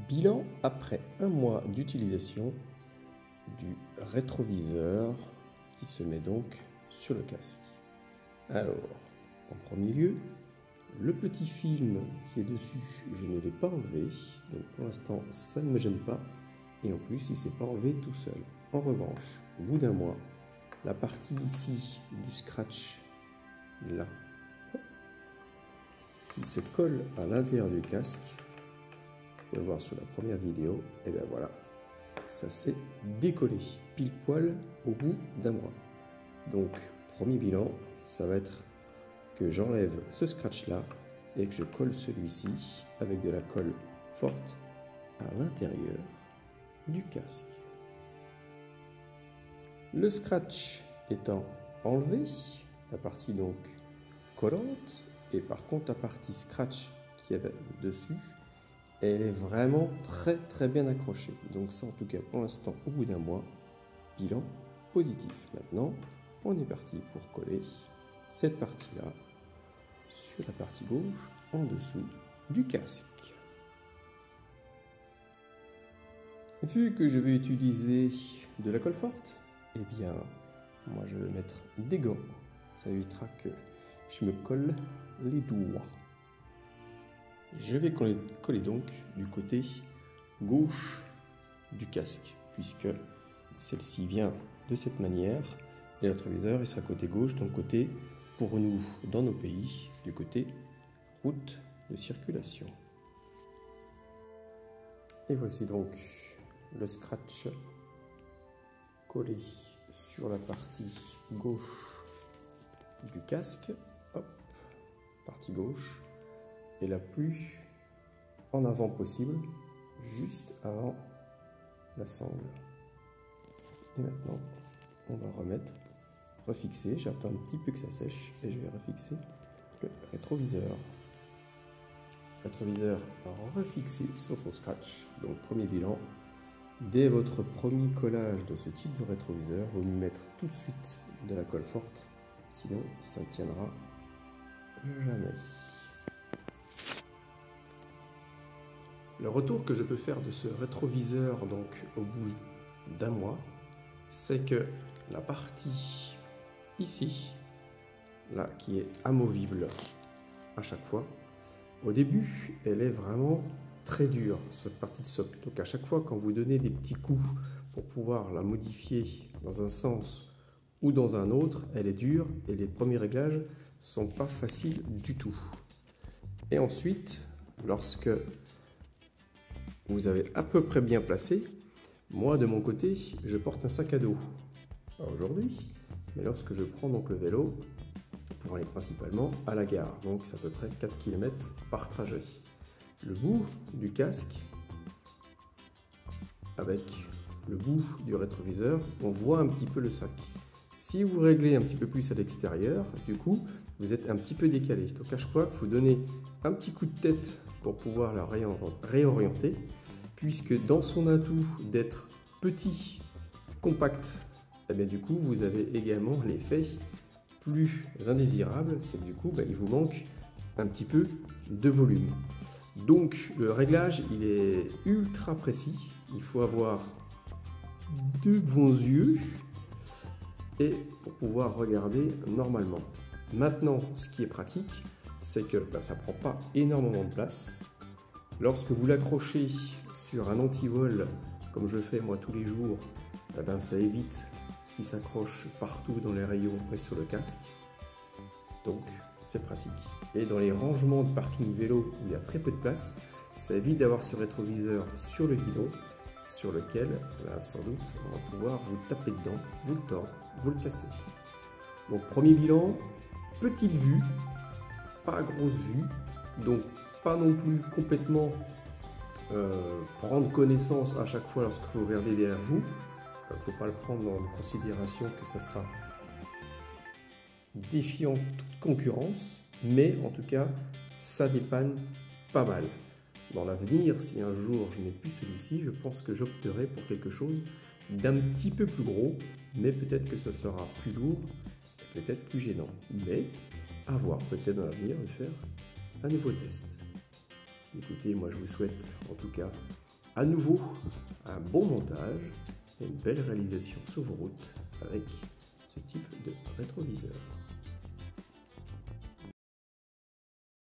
Bilan après un mois d'utilisation du rétroviseur qui se met donc sur le casque. Alors, en premier lieu, le petit film qui est dessus, je ne l'ai pas enlevé, donc pour l'instant ça ne me gêne pas, et en plus il ne s'est pas enlevé tout seul. En revanche, au bout d'un mois, la partie ici du scratch, là, qui se colle à l'intérieur du casque, vous pouvez voir sur la première vidéo, et bien voilà, ça s'est décollé pile poil au bout d'un mois. Donc, premier bilan, ça va être que j'enlève ce scratch là et que je colle celui-ci avec de la colle forte à l'intérieur du casque. Le scratch étant enlevé, la partie donc collante, et par contre la partie scratch qui avait dessus, elle est vraiment très bien accrochée. Donc ça en tout cas pour l'instant au bout d'un mois, bilan positif. Maintenant on est parti pour coller cette partie là sur la partie gauche en dessous du casque. Vu que je vais utiliser de la colle forte, eh bien moi je vais mettre des gants, ça évitera que je me colle les doigts. Je vais coller donc du côté gauche du casque, puisque celle-ci vient de cette manière, et le rétroviseur il sera côté gauche, donc côté, pour nous, dans nos pays, du côté route de circulation. Et voici donc le scratch collé sur la partie gauche du casque. Hop, partie gauche, et la plus en avant possible, juste avant la sangle. Et maintenant, on va refixer. J'attends un petit peu que ça sèche et je vais refixer le rétroviseur. Rétroviseur refixé sur son scratch. Donc premier bilan, dès votre premier collage de ce type de rétroviseur, vous mieux mettre tout de suite de la colle forte, sinon ça ne tiendra jamais. Le retour que je peux faire de ce rétroviseur donc au bout d'un mois, c'est que la partie ici, là, qui est amovible à chaque fois, au début, elle est vraiment très dure, cette partie de socle. Donc à chaque fois, quand vous donnez des petits coups pour pouvoir la modifier dans un sens ou dans un autre, elle est dure et les premiers réglages sont pas faciles du tout. Et ensuite, lorsque vous avez à peu près bien placé, moi de mon côté, je porte un sac à dos. Pas aujourd'hui, mais lorsque je prends donc le vélo pour aller principalement à la gare, donc c'est à peu près 4 km par trajet. Le bout du casque avec le bout du rétroviseur, on voit un petit peu le sac. Si vous réglez un petit peu plus à l'extérieur, du coup, vous êtes un petit peu décalé. Donc à chaque fois, il faut donner un petit coup de tête pour pouvoir la réorienter, puisque dans son atout d'être petit, compact, et bien du coup, vous avez également l'effet plus indésirable, c'est que du coup, il vous manque un petit peu de volume. Donc le réglage, il est ultra précis. Il faut avoir de bons yeux et pour pouvoir regarder normalement. Maintenant, ce qui est pratique, c'est que ça ne prend pas énormément de place. Lorsque vous l'accrochez sur un antivol, comme je fais moi tous les jours, ça évite qu'il s'accroche partout dans les rayons et sur le casque. Donc c'est pratique. Et dans les rangements de parking vélo où il y a très peu de place, ça évite d'avoir ce rétroviseur sur le guidon, sur lequel, là, sans doute, on va pouvoir vous taper dedans, vous le tordre, vous le casser. Donc premier bilan, petite vue, pas grosse vue, donc pas non plus complètement prendre connaissance à chaque fois lorsque vous regardez derrière vous. Il ne faut pas le prendre en considération que ça sera défiant toute concurrence, mais en tout cas, ça dépanne pas mal. Dans l'avenir, si un jour je n'ai plus celui-ci, je pense que j'opterai pour quelque chose d'un petit peu plus gros, mais peut-être que ce sera plus lourd, peut-être plus gênant. Mais à voir, peut-être dans l'avenir, de faire un nouveau test. Écoutez, moi je vous souhaite en tout cas À nouveau, un bon montage et une belle réalisation sur vos routes avec ce type de rétroviseur.